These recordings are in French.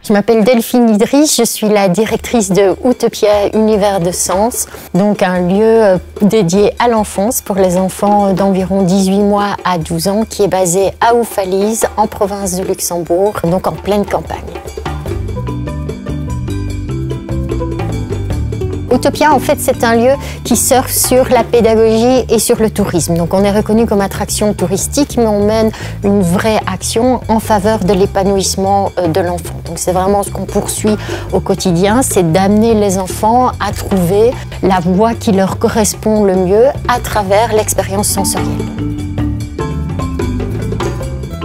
Je m'appelle Delphine Idriss, je suis la directrice de Utopia Univers de Sens, donc un lieu dédié à l'enfance pour les enfants d'environ 18 mois à 12 ans qui est basé à Houffalize, en province de Luxembourg, donc en pleine campagne. Utopia, en fait, c'est un lieu qui surfe sur la pédagogie et sur le tourisme. Donc, on est reconnu comme attraction touristique, mais on mène une vraie action en faveur de l'épanouissement de l'enfant. Donc, c'est vraiment ce qu'on poursuit au quotidien, c'est d'amener les enfants à trouver la voie qui leur correspond le mieux à travers l'expérience sensorielle.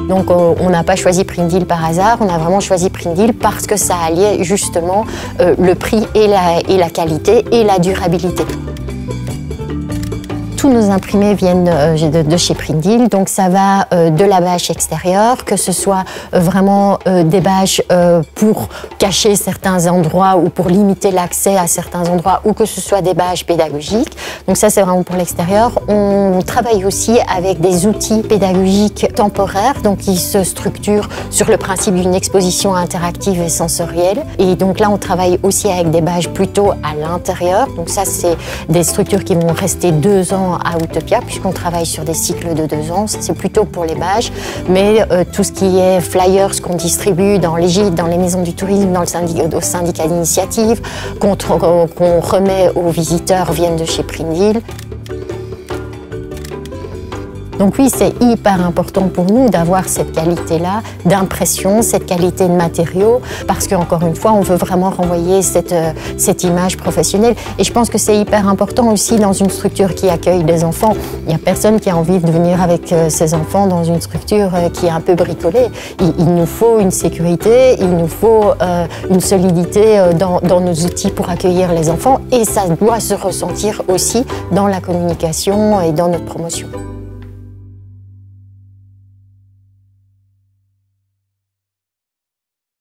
Donc on n'a pas choisi Prindil par hasard, on a vraiment choisi Prindil parce que ça alliait justement le prix et la qualité et la durabilité. Tous nos imprimés viennent de chez Prindil, donc ça va de la bâche extérieure, que ce soit vraiment des bâches pour cacher certains endroits ou pour limiter l'accès à certains endroits, ou que ce soit des bâches pédagogiques. Donc ça, c'est vraiment pour l'extérieur. On travaille aussi avec des outils pédagogiques temporaires, donc qui se structurent sur le principe d'une exposition interactive et sensorielle. Et donc là, on travaille aussi avec des bâches plutôt à l'intérieur. Donc ça, c'est des structures qui vont rester 2 ans à Utopia, puisqu'on travaille sur des cycles de 2 ans. C'est plutôt pour les bâches, mais tout ce qui est flyers qu'on distribue dans les gîtes, dans les maisons du tourisme, dans le syndicat d'initiative, qu'on remet aux visiteurs, viennent de chez Prindil. Donc oui, c'est hyper important pour nous d'avoir cette qualité-là d'impression, cette qualité de matériaux, parce qu'encore une fois, on veut vraiment renvoyer cette image professionnelle. Et je pense que c'est hyper important aussi dans une structure qui accueille des enfants. Il n'y a personne qui a envie de venir avec ses enfants dans une structure qui est un peu bricolée. Il nous faut une sécurité, il nous faut une solidité dans nos outils pour accueillir les enfants, et ça doit se ressentir aussi dans la communication et dans notre promotion.